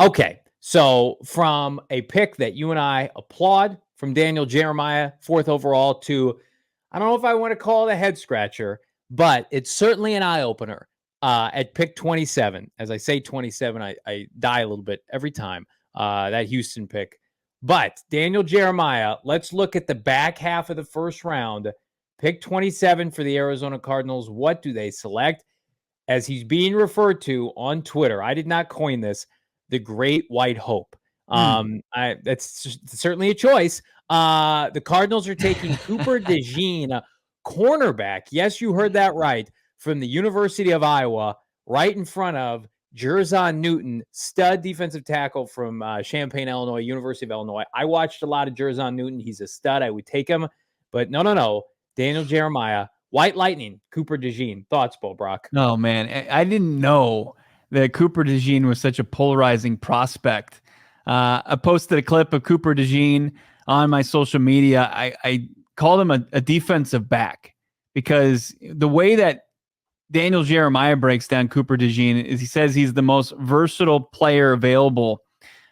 Okay, so from a pick that you and I applaud from Daniel Jeremiah, 4th overall, to I don't know if I want to call it a head scratcher, but it's certainly an eye opener at pick 27. As I say 27, I die a little bit every time, that Houston pick. But Daniel Jeremiah, let's look at the back half of the first round. Pick 27 for the Arizona Cardinals. What do they select? As he's being referred to on Twitter, I did not coin this, the Great White Hope. That's certainly a choice. The Cardinals are taking Cooper DeJean, cornerback. Yes, you heard that right. From the University of Iowa, right in front of jer'zhan Newton, stud defensive tackle from Champaign, Illinois, University of Illinois. I watched a lot of jer'zhan Newton. He's a stud. I would take him. But no. Daniel Jeremiah, White Lightning, Cooper DeJean. Thoughts, Bo Brock? Oh, man. I didn't know that Cooper DeJean was such a polarizing prospect. I posted a clip of Cooper DeJean on my social media. I called him a defensive back because the way that Daniel Jeremiah breaks down Cooper DeJean is he says he's the most versatile player available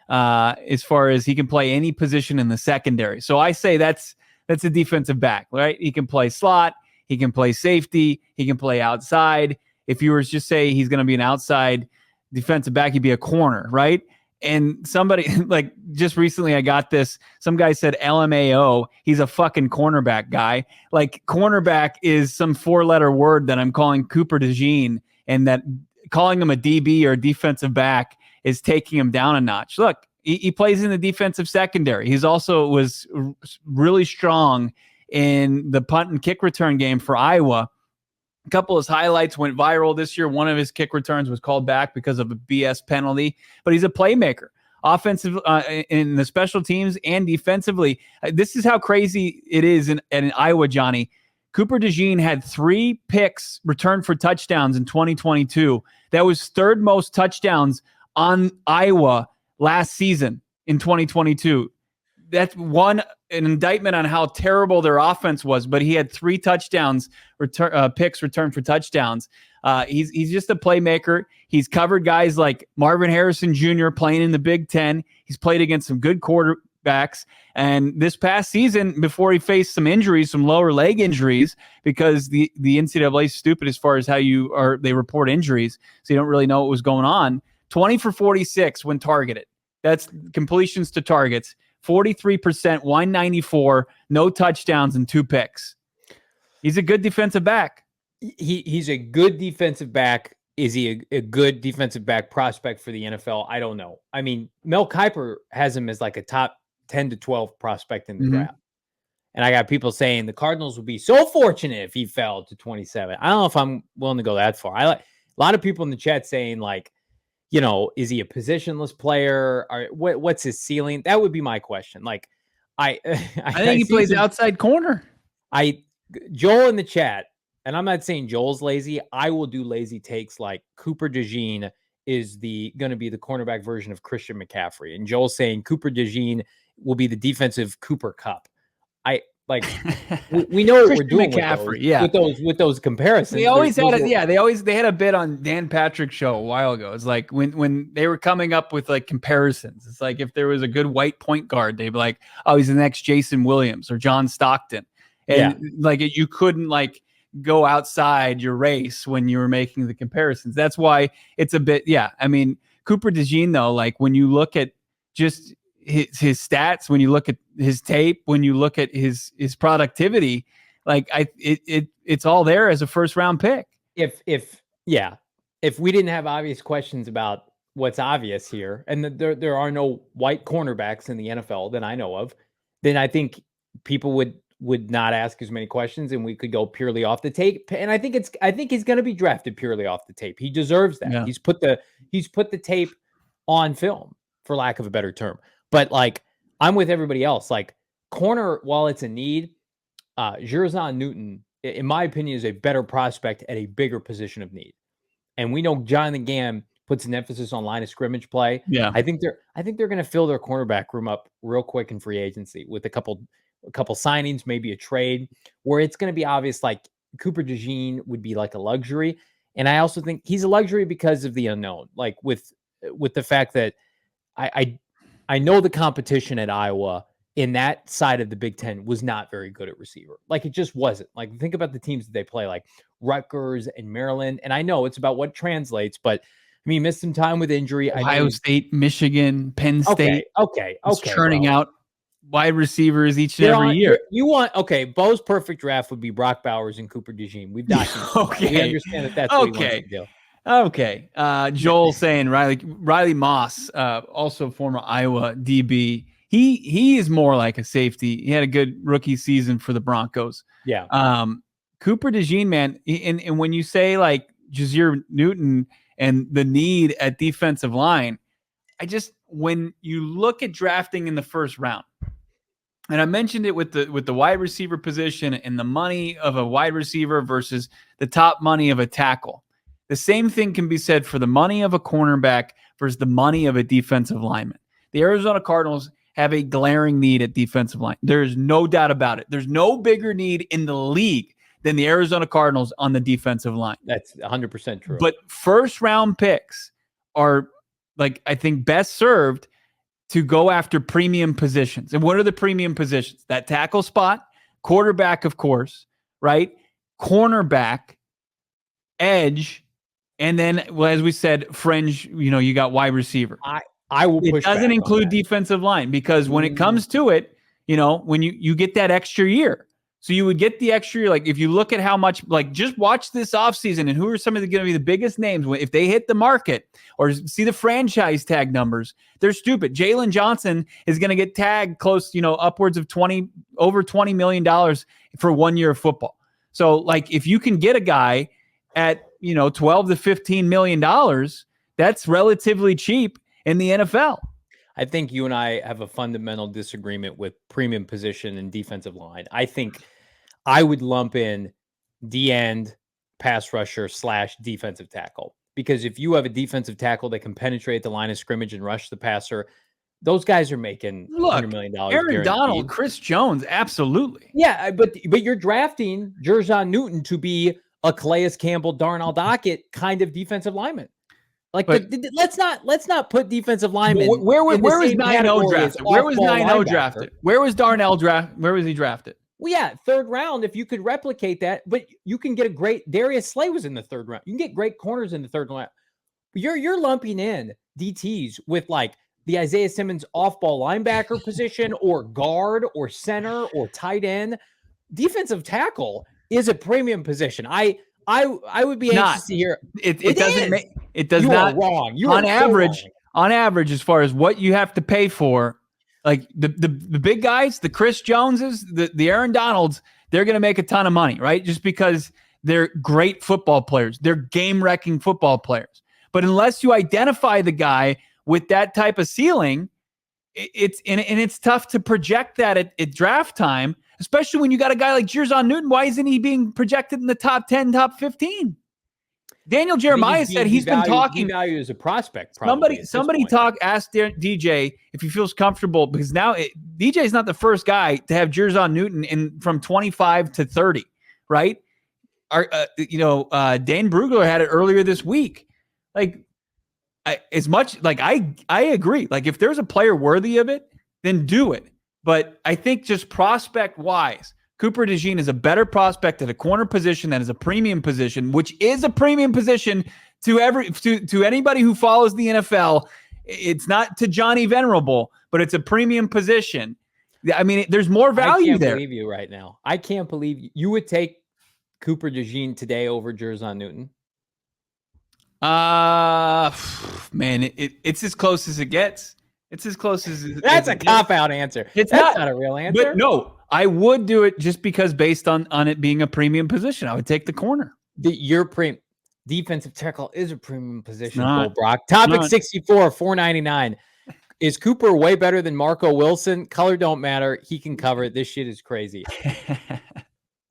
as far as he can play any position in the secondary. So I say that's a defensive back, right? He can play slot. He can play safety. He can play outside. If you were to just say he's going to be an outside defensive back, he'd be a corner, right? And somebody, like, just recently I got this. Some guy said LMAO. He's a fucking cornerback guy. Like, cornerback is some 4-letter word that I'm calling Cooper DeJean, and that calling him a DB or a defensive back is taking him down a notch. Look, he plays in the defensive secondary. He's also was really strong in the punt and kick return game for Iowa. A couple of his highlights went viral this year. One of his kick returns was called back because of a BS penalty, but he's a playmaker, offensive in the special teams and defensively. This is how crazy it is in Iowa, Johnny. Cooper DeJean had 3 picks returned for touchdowns in 2022. That was third most touchdowns on Iowa last season in 2022. That's an indictment on how terrible their offense was, but he had 3 touchdowns, picks returned for touchdowns. He's just a playmaker. He's covered guys like Marvin Harrison Jr. playing in the Big Ten. He's played against some good quarterbacks. And this past season, before he faced some injuries, some lower leg injuries, because the NCAA is stupid as far as how they report injuries, so you don't really know what was going on. 20 for 46 when targeted. That's completions to targets. 43%, 194, no touchdowns, and 2 picks. He's a good defensive back. He's a good defensive back. Is he a good defensive back prospect for the NFL? I don't know. I mean, Mel Kiper has him as like a top 10 to 12 prospect in the draft. And I got people saying the Cardinals would be so fortunate if he fell to 27. I don't know if I'm willing to go that far. A lot of people in the chat saying, like, you know, is he a positionless player? Or what's his ceiling? That would be my question. Like, I think he plays outside corner. Joel in the chat, and I'm not saying Joel's lazy. I will do lazy takes like Cooper DeJean is going to be the cornerback version of Christian McCaffrey, and Joel's saying Cooper DeJean will be the defensive Cooper Kupp. We know what we're doing with those comparisons. They always they had a bit on Dan Patrick's show a while ago. It's like when they were coming up with like comparisons. It's like if there was a good white point guard, they'd be like, oh, he's the next Jason Williams or John Stockton. And like you couldn't like go outside your race when you were making the comparisons. That's why it's a bit, I mean, Cooper DeJean, though, like when you look at just his stats, when you look at his tape, when you look at his productivity, like it's all there as a first round pick. If we didn't have obvious questions about what's obvious here, and there are no white cornerbacks in the NFL that I know of, then I think people would not ask as many questions, and we could go purely off the tape. And I think he's going to be drafted purely off the tape. He deserves that. Yeah. He's put the tape on film, for lack of a better term. But like, I'm with everybody else. Like, corner, while it's a need, jer'zhan Newton, in my opinion, is a better prospect at a bigger position of need. And we know Jonathan Gann puts an emphasis on line of scrimmage play. Yeah, I think they're going to fill their cornerback room up real quick in free agency with a couple signings, maybe a trade, where it's going to be obvious. Like, Cooper DeJean would be like a luxury, and I also think he's a luxury because of the unknown. Like with the fact that I know the competition at Iowa in that side of the Big Ten was not very good at receiver. Like, it just wasn't. Like, think about the teams that they play, like Rutgers and Maryland. And I know it's about what translates, but I mean, he missed some time with injury. Ohio State, Michigan, Penn State. Okay. Churning bro. out wide receivers each and every year. You want, Bo's perfect draft would be Brock Bowers and Cooper DeJean. We've documented that. We understand that that's what he wants to do. Okay. Joel saying Riley Moss, also former Iowa DB. He is more like a safety. He had a good rookie season for the Broncos. Yeah. Cooper DeJean, man, and when you say like Jer'zhan Newton and the need at defensive line, when you look at drafting in the first round, and I mentioned it with the wide receiver position and the money of a wide receiver versus the top money of a tackle. The same thing can be said for the money of a cornerback versus the money of a defensive lineman. The Arizona Cardinals have a glaring need at defensive line. There's no doubt about it. There's no bigger need in the league than the Arizona Cardinals on the defensive line. That's 100% true. But first round picks are, like, I think best served to go after premium positions. And what are the premium positions? That tackle spot, quarterback, of course, right? Cornerback, edge, and then, well, as we said, fringe, you got wide receiver. I will push. It doesn't include defensive line, because when it comes to it, when you get that extra year. So you would get the extra year. Like, if you look at how much, like, just watch this offseason and who are some of going to be the biggest names if they hit the market, or see the franchise tag numbers. They're stupid. Jalen Johnson is going to get tagged close, upwards of over $20 million for 1 year of football. So, like, if you can get a guy at, $12 to $15 million, that's relatively cheap in the NFL. I think you and I have a fundamental disagreement with premium position and defensive line. I think I would lump in the end pass rusher / defensive tackle, because if you have a defensive tackle that can penetrate the line of scrimmage and rush the passer, those guys are making $100 million. Aaron guaranteed. Donald, Chris Jones, absolutely. Yeah, but you're drafting jer'zhan Newton to be a Calais Campbell, Darnell Dockett kind of defensive lineman. Like, let's not put defensive linemen. Where was 9-0 drafted? Where was 9-0 drafted? Where was Darnell drafted? Where was he drafted? Well, yeah, third round. If you could replicate that, but you can get a great Darius Slay was in the third round. You can get great corners in the third round. You're lumping in DTs with, like, the Isaiah Simmons off-ball linebacker position, or guard, or center, or tight end. Defensive tackle is a premium position. I would be anxious to hear. It doesn't make. It does you not. Are wrong. You on are average. So wrong. On average, as far as what you have to pay for, like the big guys, the Chris Joneses, the Aaron Donalds, they're going to make a ton of money, right? Just because they're great football players, they're game-wrecking football players. But unless you identify the guy with that type of ceiling, it's tough to project that at draft time, especially when you got a guy like jer'zhan Newton. Why isn't he being projected in the top 10, top 15? Daniel Jeremiah said he's been talking. He valued as a prospect. Somebody asked DJ if he feels comfortable, because now DJ is not the first guy to have jer'zhan Newton from 25 to 30, right? Dane Brugler had it earlier this week. Like, I agree. Like, if there's a player worthy of it, then do it. But I think just prospect wise, Cooper DeJean is a better prospect at a corner position that is a premium position, which is a premium position to anybody who follows the NFL. It's not to Johnny Venerable, but it's a premium position. I mean, there's more value there. I can't believe you right now. I can't believe you would take Cooper DeJean today over jer'zhan Newton. Man, it's as close as it gets. It's as close as that's a cop-out answer. That's not a real answer. But no, I would do it just because based on it being a premium position. I would take the corner. Your defensive tackle is a premium position, Brock. Topic 64, $4.99. Is Cooper way better than Marco Wilson? Color don't matter. He can cover it. This shit is crazy.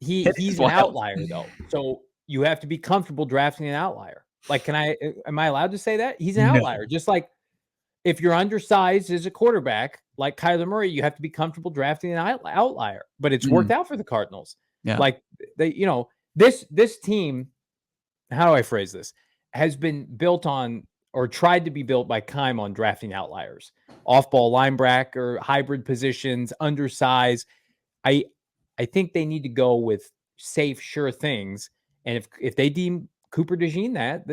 He's an outlier, though. So you have to be comfortable drafting an outlier. Like, am I allowed to say that? He's an outlier. Just like, if you're undersized as a quarterback, like Kyler Murray, you have to be comfortable drafting an outlier. But it's worked out for the Cardinals. Yeah. Like, this team, how do I phrase this, has been built on or tried to be built by Keim on drafting outliers, off-ball linebacker, hybrid positions, undersized. I think they need to go with safe, sure things. And if they deem Cooper DeJean that,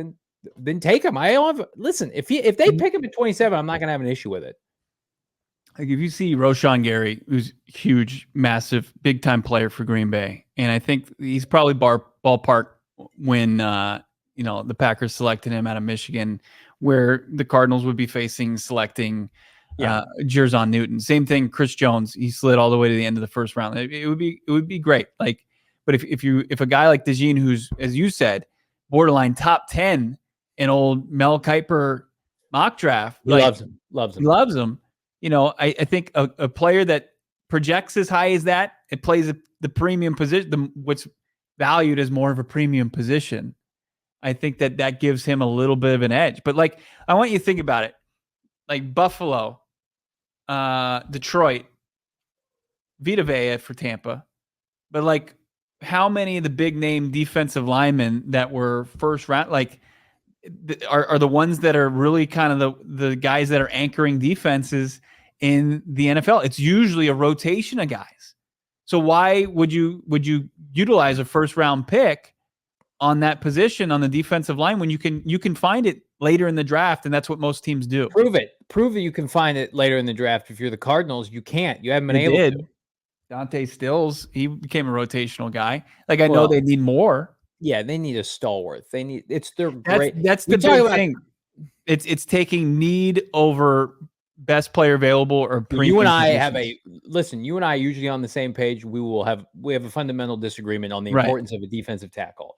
then take him. I don't have, listen, if they pick him at 27, I'm not going to have an issue with it. Like if you see Roshan Gary, who's huge, massive, big time player for Green Bay, and I think he's probably ballpark when the Packers selected him out of Michigan, where the Cardinals would be selecting jer'zhan Newton. Same thing, Chris Jones. He slid all the way to the end of the first round. It would be great. Like, but if a guy like DeJean, who's, as you said, borderline top 10 in old Mel Kiper mock draft, he loves him. He loves him. I think a player that projects as high as that, it plays the premium position, what's valued as more of a premium position. I think that gives him a little bit of an edge. But like, I want you to think about it. Like Buffalo, Detroit, Vita Vea for Tampa. But like, how many of the big name defensive linemen that were first round, like, are the ones that are really kind of the guys that are anchoring defenses in the NFL? It's usually a rotation of guys. So why would you utilize a first round pick on that position on the defensive line when you can find it later in the draft? And that's what most teams do. Prove that you can find it later in the draft. If you're the Cardinals, you can't. You haven't been able to. Dante Stills, he became a rotational guy. Like, I know they need more. Yeah, they need a stalwart. That's the big thing. It's taking need over best player available or you and I you and I usually on the same page. We have a fundamental disagreement on the importance of a defensive tackle.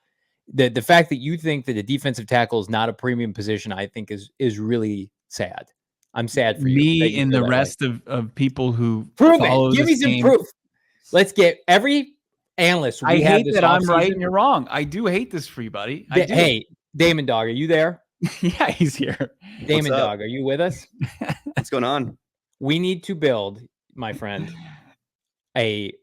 The fact that you think that a defensive tackle is not a premium position, I think is really sad. I'm sad for you. Me and the rest of people who prove it. Give me some proof. Let's get every analyst. I hate that I'm right and you're wrong. I do hate this for you, buddy. Hey, Damon Dog, are you there? Yeah, he's here. Damon Dog, are you with us? What's going on? We need to build, my friend, a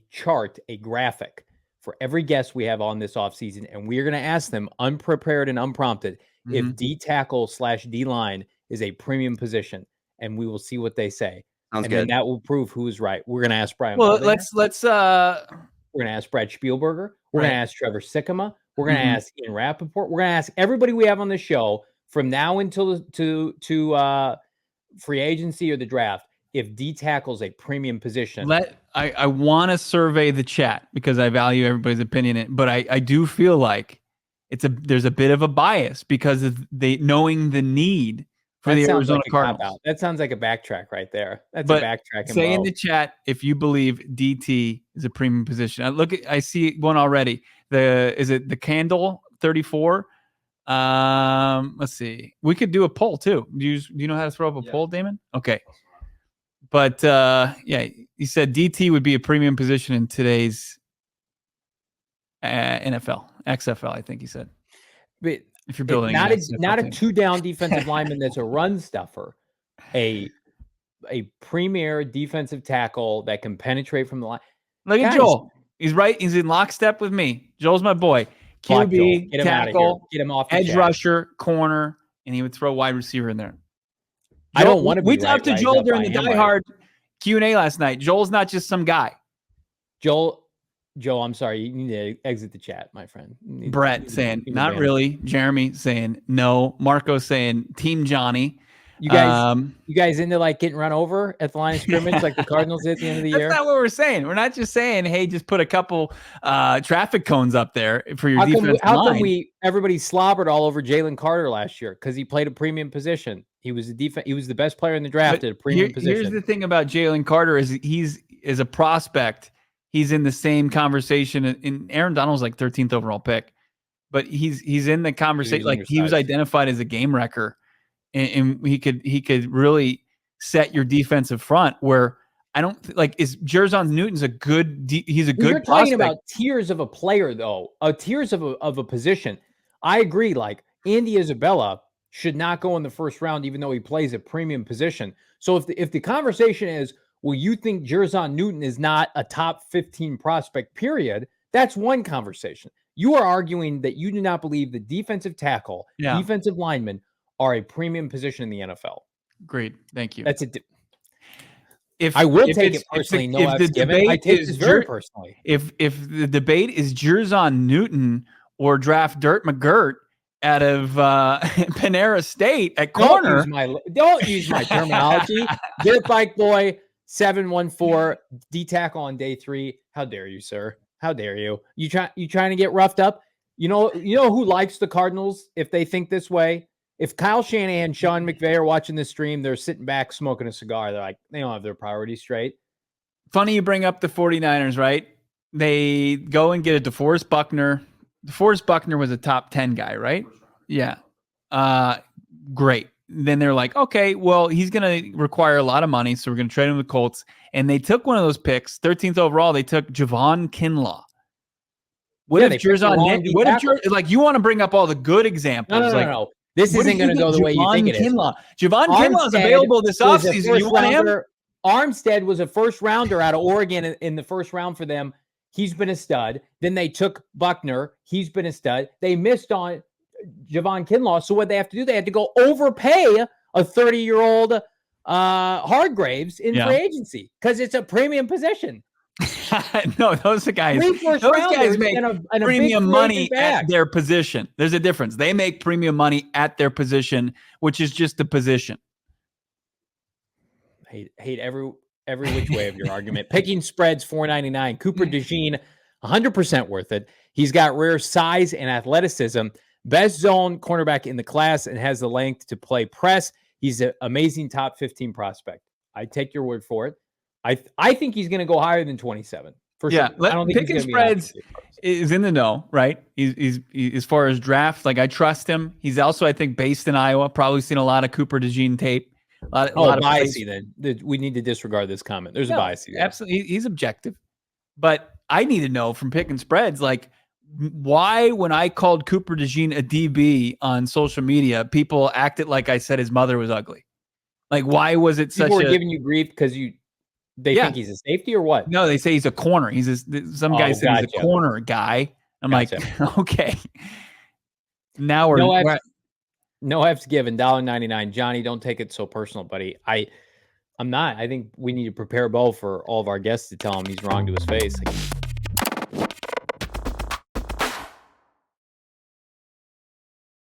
chart, a graphic for every guest we have on this offseason, and we're going to ask them, unprepared and unprompted, if D tackle / D line is a premium position, and we will see what they say. Sounds and good. Then that will prove who is right. We're going to ask Brian. Well, Baldinger. We're going to ask Brad Spielberger. We're going to ask Trevor Sikkema. We're going to ask Ian Rappaport. We're going to ask everybody we have on the show from now until to free agency or the draft if D tackle is a premium position. I want to survey the chat because I value everybody's opinion, but I do feel like there's a bit of a bias because of knowing the need for the Arizona Cardinals. That sounds like a backtrack right there. That's a backtrack. Say in the chat if you believe DT is a premium position. I see one already. Is it the Candle 34? Let's see. We could do a poll too. Do you know how to throw up a poll, Damon? Okay. But he said DT would be a premium position in today's NFL, XFL. I think he said. But if you're building not a 2-down defensive lineman that's a run stuffer, a premier defensive tackle that can penetrate from the line. Look at Joel. He's right. He's in lockstep with me. Joel's my boy. QB, get him tackle, get him off the edge chat. Rusher, corner, and he would throw wide receiver in there. Joel, I don't want to be. We talked to Joel during the Die Hard Q&A last night. Joel's not just some guy. Joel, I'm sorry. You need to exit the chat, my friend. Brett saying, not really. Jeremy saying, no. Marco saying, Team Johnny. You guys into like getting run over at the line of scrimmage like the Cardinals did at the end of the year? That's not what we're saying. We're not just saying, hey, just put a couple traffic cones up there for your defense. How come everybody slobbered all over Jalen Carter last year because he played a premium position? He was the best player in the draft at a premium position. Here's the thing about Jalen Carter is he's a prospect. He's in the same conversation. In Aaron Donald's like 13th overall pick, but he's in the conversation. Like he was identified as a game wrecker. And he could really set your defensive front where I don't like is jer'zhan Newton's a good he's a good You're prospect. Talking about tiers of a player though, tiers of a position. I agree. Like Andy Isabella should not go in the first round, even though he plays a premium position. So if the conversation is, well, you think jer'zhan Newton is not a top 15 prospect, period, that's one conversation. You are arguing that you do not believe the defensive tackle, defensive lineman are a premium position in the NFL. Great. Thank you. That's it. If I will if take it's- it personally. if the debate I take is this very personally. if the debate is jer'zhan Newton or draft Dirt McGirt out of Panera State at corner, Don't use my terminology. Dirt bike boy 714 D tackle on day 3. How dare you, sir? How dare you? You trying to get roughed up? You know who likes the Cardinals if they think this way? If Kyle Shanahan, Sean McVay are watching this stream, they're sitting back smoking a cigar. They're like, they don't have their priorities straight. Funny you bring up the 49ers, right? They go and get a DeForest Buckner. DeForest Buckner was a top 10 guy, right? Yeah. Great. Then they're like, okay, well, he's going to require a lot of money, so we're going to trade him with the Colts. And they took one of those picks, 13th overall. They took JeVon Kinlaw. What if jer'zhan? Like, you want to bring up all the good examples? No. This isn't going to go the way you think it is. JeVon Kinlaw is available this offseason. You want him? Armstead was a first rounder out of Oregon in the first round for them. He's been a stud. Then they took Buckner. He's been a stud. They missed on JeVon Kinlaw. So what they have to do, they had to go overpay a 30-year-old Hargraves in free agency because it's a premium position. No, those guys make premium money at their position. There's a difference. They make premium money at their position, which is just the position. Hate every which way of your argument. Picking spreads $4.99. Cooper DeJean, 100% worth it. He's got rare size and athleticism. Best zone cornerback in the class and has the length to play press. He's an amazing top 15 prospect. I take your word for it. I think he's going to go higher than 27. For sure. I don't think Picking spreads is in the know, right? He's as far as draft, like I trust him. He's also, I think, based in Iowa. Probably seen a lot of Cooper DeJean tape. A lot of bias. Then we need to disregard this comment. There's a bias. Absolutely, he's objective. But I need to know from picking spreads, like why when I called Cooper DeJean a DB on social media, people acted like I said his mother was ugly. Like why was it people were giving you grief because they think he's a safety or what? No, they say he's a corner. Some guy said he's a corner guy. I'm like, okay. Now we're no F's given, $1.99. Johnny, don't take it so personal, buddy. I'm not. I think we need to prepare Bo for all of our guests to tell him he's wrong to his face. Like,